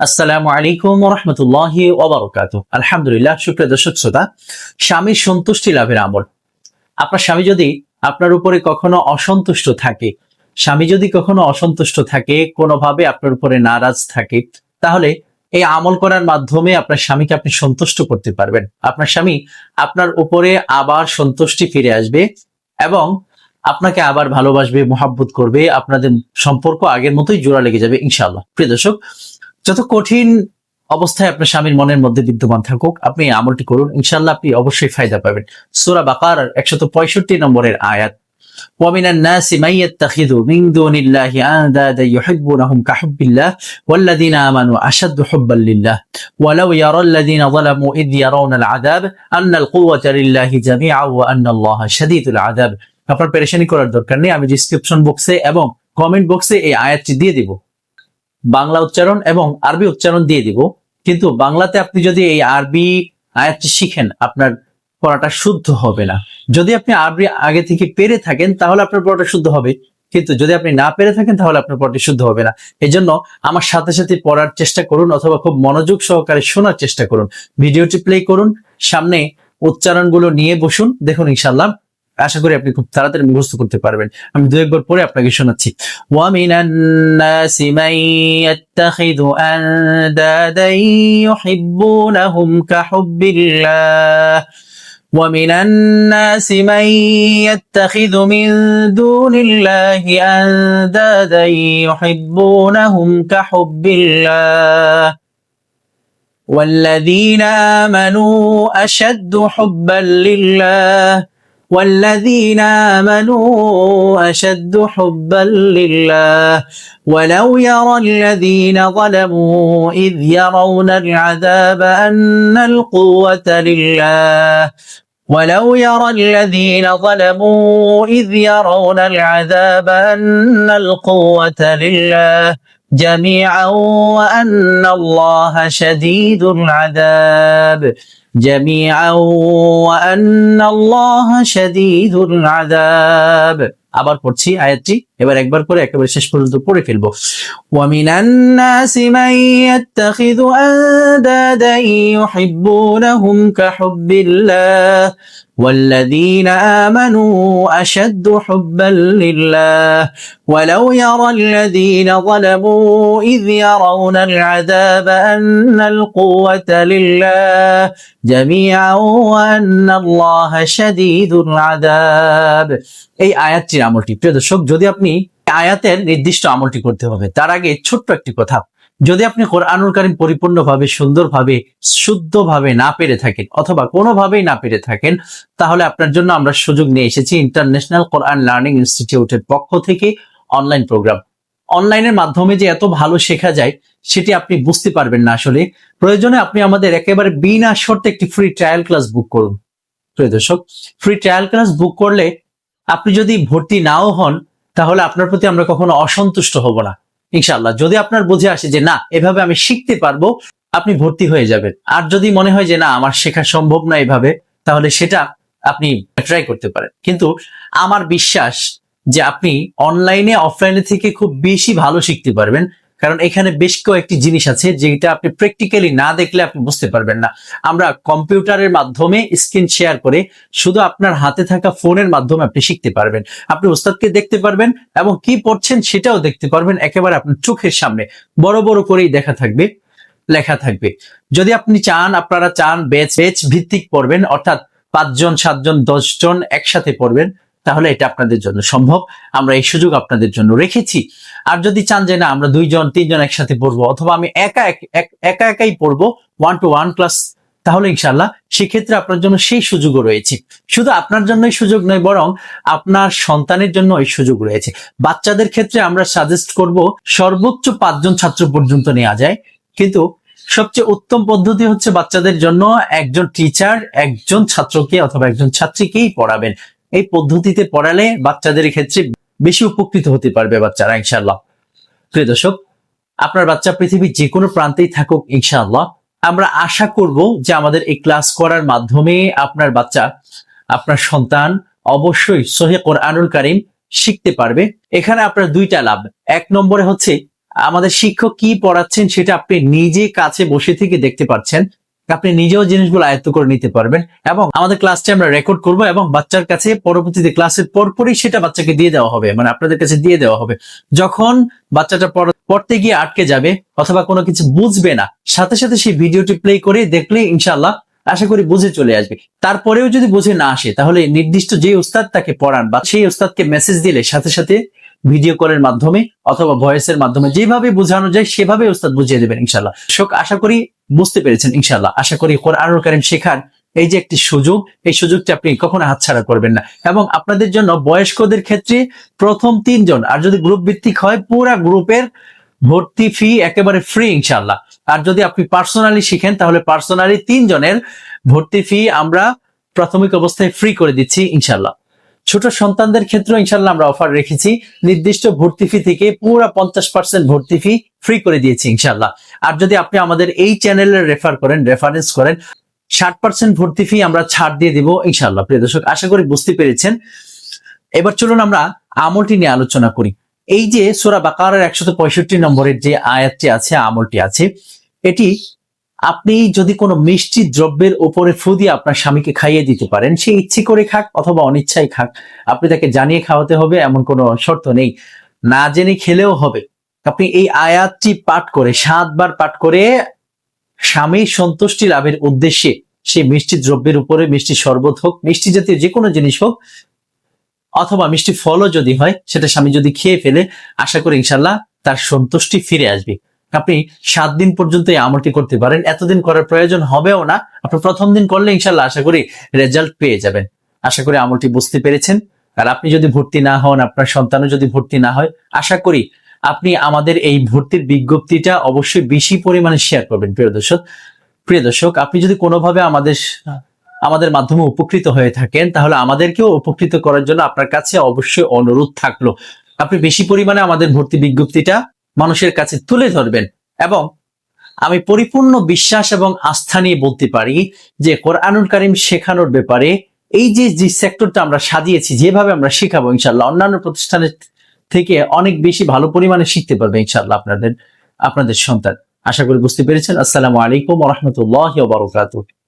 আসসালামু আলাইকুম ওয়া রাহমাতুল্লাহি ওয়া বারাকাতুহু। আলহামদুলিল্লাহ, সুপ্রিয় দর্শক শ্রোতা, স্বামীর সন্তুষ্টি লাভের আমল। আপনার স্বামী যদি আপনার উপরে কখনো অসন্তুষ্ট থাকে, স্বামী যদি কখনো অসন্তুষ্ট থাকে, কোনোভাবে আপনার উপরে নারাজ থাকে, তাহলে এই আমল করার মাধ্যমে আপনার স্বামীকে আপনি সন্তুষ্ট করতে পারবেন। আপনার স্বামী আপনার উপরে আবার সন্তুষ্টি ফিরে আসবে এবং আপনাকে আবার ভালোবাসবে, মোহাব্বত করবে, আপনাদের সম্পর্ক আগের মতোই জোড়া লেগে যাবে ইনশাআল্লাহ। প্রিয় দর্শক, যত কঠিন অবস্থায় আপনার স্বামীর মনের মধ্যে বিদ্যমান থাকুক, আপনি এই আমলটি করুন, ইনশাআল্লাহ আপনি অবশ্যই ফায়দা পাবেন। সূরা বাকারার 165 নম্বরের আয়াত, وَمِنَ النَّاسِ مَن يَتَّخِذُ مِن دُونِ اللَّهِ أَندَادًا يُحِبُّونَهُمْ كَحُبِّ اللَّهِ وَالَّذِينَ آمَنُوا أَشَدُّ حُبًّا لِلَّهِ وَلَوْ يَرَى الَّذِينَ ظَلَمُوا إِذْ يَرَوْنَ الْعَذَابَ أَنَّ الْقُوَّةَ لِلَّهِ جَمِيعًا وَأَنَّ اللَّهَ شَدِيدُ الْعَذَابِ। আপনার পেরেশানি করার দরকার নেই, আমি ডেসক্রিপশন বক্সে এবং কমেন্ট বক্সে এই আয়াতটি দিয়ে দিব, বাংলা উচ্চারণ এবং আরবি উচ্চারণ দিয়ে দিব। কিন্তু বাংলাতে আপনি যদি এই আরবি আয়াতটি শিখেন, আপনার পড়াটা শুদ্ধ হবে না। যদি আপনি আরবি আগে থেকে পেরে থাকেন তাহলে আপনার পড়াটা শুদ্ধ হবে, কিন্তু যদি আপনি না পেরে থাকেন তাহলে আপনার পড়াটি শুদ্ধ হবে না। এজন্য আমার সাথে সাথে পড়ার চেষ্টা করুন, অথবা খুব মনোযোগ সহকারে শোনার চেষ্টা করুন। ভিডিওটি প্লে করুন, সামনে উচ্চারণগুলো নিয়ে বসুন, দেখুন ইনশাআল্লাহ আশা করি আপনি খুব তাড়াতাড়ি মুখস্থ করতে পারবেন। আমি দু একবার পরে আপনাকে শোনাচ্ছি। وَمِنَ النَّاسِ مَن يَتَّخِذُ أَندَادًا يُحِبُّونَهُمْ كَحُبِّ اللَّهِ وَمِنَ النَّاسِ مَن يَتَّخِذُ مِن دُونِ اللَّهِ أَندَادًا يُحِبُّونَهُمْ كَحُبِّ اللَّهِ وَالَّذِينَ آمَنُوا أَشَدُّ حُبًّا لِلَّهِ والذين آمنوا أشد حبا لله ولو يرى الذين ظلموا إذ يرون العذاب أن القوة لله ولو يرى الذين ظلموا إذ يرون العذاب أن القوة لله جميعا وأن الله شديد العذاب جميعا وأن الله شديد العذاب। আবার পড়ছি আয়াতটি, এবার একবার করে একেবারে শেষ পর্যন্ত পড়ে ফেলবো। وَمِنَ النَّاسِ مَن يَتَّخِذُ أَندَادًا يُحِبُّونَهُمْ كَحُبِّ اللَّهِ وَالَّذِينَ آمَنُوا أَشَدُّ حُبًّا لِلَّهِ وَلَوْ يَرَى الَّذِينَ ظَلَمُوا إِذْ يَرَوْنَ الْعَذَابَ أَنَّ الْقُوَّةَ لِلَّهِ جَمِيعًا وَأَنَّ اللَّهَ شَدِيدُ الْعَذَابِ। এই আয়াতটির আমলটি, প্রিয় দর্শক, যদি আপনি আয়াতের নির্দিষ্ট আমলটি করতে হবে, তার আগে ছোট্ট একটি কথা। যদি আপনি কোরআনুল কারীম পরিপূর্ণভাবে, সুন্দরভাবে, শুদ্ধভাবে না পেরে থাকেন, অথবা কোনোভাবেই না পেরে থাকেন, তাহলে আপনার জন্য আমরা সুযোগ নিয়ে এসেছি ইন্টারন্যাশনাল কোরআন লার্নিং ইনস্টিটিউটের পক্ষ থেকে অনলাইন প্রোগ্রাম। অনলাইনের মাধ্যমে যে এত ভালো শেখা যায় সেটি আপনি বুঝতে পারবেন না আসলে। প্রয়োজনে আপনি আমাদের একেবারে বিনা শর্তে একটি ফ্রি ট্রায়াল ক্লাস বুক করুন। প্রিয় দর্শক, ফ্রি ট্রায়াল ক্লাস বুক করলে আপনি যদি ভর্তি নাও হন, তাহলে আপনার প্রতি আমরা কখনো অসন্তুষ্ট হব না ইনশাআল্লাহ। যদি আপনার বুঝে আসে যে না, এভাবে আমি শিখতে পারবো, আপনি ভর্তি হয়ে যাবেন। আর যদি মনে হয় যে না, আমার শেখা সম্ভব না এভাবে, তাহলে সেটা আপনি ট্রাই করতে পারেন। কিন্তু আমার বিশ্বাস যে আপনি অনলাইনে অফলাইনে থেকে খুব বেশি ভালো শিখতে পারবেন, কারণ এখানে বেশ কয়েকটি জিনিস আছে যেটা আপনি প্র্যাকটিক্যালি না দেখলে আপনি বুঝতে পারবেন না। আমরা কম্পিউটারের মাধ্যমে স্ক্রিন শেয়ার করে শুধু আপনার হাতে থাকা ফোনের মাধ্যমে আপনি শিখতে পারবেন। আপনি ওস্তাদকে দেখতে পারবেন এবং কি পড়ছেন সেটাও দেখতে পারবেন, একেবারে আপনার চোখের সামনে বড় বড় করেই দেখা থাকবে, লেখা থাকবে। যদি আপনি চান, আপনারা চান ব্যাচ ভিত্তিক পড়বেন, অর্থাৎ 5 জন 7 জন 10 জন একসাথে পড়বেন, তাহলে এটা আপনাদের জন্য সম্ভব। আমরা এই সুযোগ আপনাদের জন্য রেখেছি। আর যদি চান যে না, আমরা 2 জন 3 জন একসাথে পড়বো, অথবা আমি একাই পড়বো 1 to 1 ক্লাস, তাহলে ইনশাআল্লাহ সেক্ষেত্রে আপনার জন্য সেই সুযোগও রয়েছে। শুধু আপনার জন্যই সুযোগ নয়, বরং আপনার সন্তানের জন্য এই সুযোগ রয়েছে। বাচ্চাদের ক্ষেত্রে আমরা সাজেস্ট করব সর্বোচ্চ 5 জন ছাত্র পর্যন্ত নেওয়া যায়, কিন্তু সবচেয়ে উত্তম পদ্ধতি হচ্ছে বাচ্চাদের জন্য একজন টিচার একজন ছাত্রকে অথবা একজন ছাত্রীকেই পড়াবেন। এই পদ্ধতিতে পড়ালে বাচ্চাদের ক্ষেত্রে বেশি উপকৃত হতে পারবে বাচ্চারা ইনশাআল্লাহ। প্রিয় দর্শক, আপনার বাচ্চা পৃথিবীর যে কোনো প্রান্তেই থাকুক, ইনশাআল্লাহ আমরা আশা করব যে আমাদের এই ক্লাস করার মাধ্যমে আপনার বাচ্চা, আপনার সন্তান অবশ্যই সহিহ কোরআনুল কারীম শিখতে পারবে। এখানে আপনার দুইটা লাভ। এক নম্বরে হচ্ছে আমাদের শিক্ষক কি পড়াচ্ছেন সেটা আপনি নিজে কাছে বসে থেকে দেখতে পাচ্ছেন, আপনি নিজেও জিনিসগুলো আয়ত্ত করে নিতে পারবেন। এবং আমাদের ক্লাসটা আমরা রেকর্ড করব এবং বাচ্চার কাছে পরবর্তীতে ক্লাসের পরপরই সেটা বাচ্চাকে দিয়ে দেওয়া হবে, মানে আপনাদের কাছে দিয়ে দেওয়া হবে। যখন বাচ্চাটা পড়তে গিয়ে আটকে যাবে অথবা কোনো কিছু বুঝবে না, সাথে সাথে সেই ভিডিওটি প্লে করে দেখলে ইনশাআল্লাহ আশা করি বুঝে চলে আসবে। তারপরেও যদি বুঝে না আসে তাহলে নির্দিষ্ট যে উস্তাদ তাকে পড়ান বা সেই উস্তাদকে মেসেজ দিলে সাথে সাথে ভিডিও কলের মাধ্যমে অথবা ভয়েসের মাধ্যমে যেভাবে বোঝানো যায় সেভাবে উস্তাদ বুঝিয়ে দেবেন ইনশাআল্লাহ। আশা করি বুঝতে পেরেছেন ইনশাআল্লাহ। আশা করি কোরআনুল কারীম শেখার এই যে একটি সুযোগ, এই সুযোগটা আপনি কখনো হাতছাড়া করবেন না। এবং আপনাদের জন্য বয়স্কদের ক্ষেত্রে প্রথম 3 জন, আর যদি গ্রুপ ভিত্তিক হয় পুরা গ্রুপের ভর্তি ফি একেবারে ফ্রি ইনশাআল্লাহ। আর যদি আপনি পার্সোনালি শিখেন তাহলে পার্সোনালি 3 জনের ভর্তি ফি আমরা প্রাথমিক অবস্থায় ফ্রি করে দিচ্ছি ইনশাআল্লাহ। ছোট সন্তানদের ক্ষেত্রে ইনশাআল্লাহ আমরা অফার রেখেছি, নির্দিষ্ট ভর্তি ফি থেকে পুরো 50% ভর্তি ফি ফ্রি করে দিয়েছি ইনশাআল্লাহ। আর যদি আপনি আমাদের এই চ্যানেলে রেফারেন্স করেন 60% ভর্তি ফি আমরা ছাড় দিয়ে দিব ইনশাআল্লাহ। প্রিয় দর্শক, আশা করি বুঝতে পেরেছেন। এবার চলুন আমরা আমলটি নিয়ে আলোচনা করি। এই যে সূরা বাকারার 165 নম্বরের যে আয়াতটি আছে, আমলটি আছে, এটি আপনি যদি কোনো মিষ্টি দ্রব্যের উপরে ফু দিয়ে আপনার স্বামীকে খাইয়ে দিতে পারেন, সে ইচ্ছে করে খাক অথবা অনিচ্ছায় খাক, আপনি তাকে জানিয়ে খাওয়াতে হবে এমন কোনো শর্ত নেই, না জেনে খেলেও হবে। আপনি এই আয়াতটি পাঠ করে 7 বার পাঠ করে স্বামীর সন্তুষ্টি লাভের উদ্দেশ্যে সেই মিষ্টি দ্রব্যের উপরে, মিষ্টি শরবত হোক, মিষ্টি জাতীয় যে কোনো জিনিস হোক অথবা মিষ্টি ফলও যদি হয়, সেটা স্বামী যদি খেয়ে ফেলে, আশা করি ইনশাআল্লাহ তার সন্তুষ্টি ফিরে আসবে। আপনি 7 দিন পর্যন্ত এই আমলটি করতে পারেন, এতদিন করার প্রয়োজন হবেও না। আপনি প্রথম দিন করলে ইনশাআল্লাহ আশা করি রেজাল্ট পেয়ে যাবেন। আশা করি আমলটি বুঝতে পেরেছেন। আর আপনি যদি ভর্তি না হন, আপনার সন্তানও যদি ভর্তি না হয়, আশা করি আপনি আমাদের এই ভর্তির বিজ্ঞপ্তিটা অবশ্যই বেশি পরিমাণে শেয়ার করবেন। প্রিয় দর্শক, আপনি যদি কোনোভাবে আমাদের মাধ্যমে উপকৃত হয়ে থাকেন তাহলে আমাদেরকেও উপকৃত করার জন্য আপনার কাছে অবশ্যই অনুরোধ থাকলো, আপনি বেশি পরিমাণে আমাদের ভর্তি বিজ্ঞপ্তিটা মানুষের কাছে তুলে ধরবেন। এবং আমি পরিপূর্ণ বিশ্বাস এবং আস্থা নিয়ে বলতে পারি যে কোরআনুল কারীম শেখানোর ব্যাপারে এই যে সেক্টরটা আমরা সাজিয়েছি, যেভাবে আমরা শেখাবো ইনশাআল্লাহ অন্যান্য প্রতিষ্ঠানের থেকে অনেক বেশি ভালো পরিমাণে শিখতে পারবে ইনশাআল্লাহ আপনাদের সন্তান। আশা করি বুঝতে পেরেছেন। আসসালামু আলাইকুম ওয়া রাহমাতুল্লাহি ওয়া বারাকাতুহু।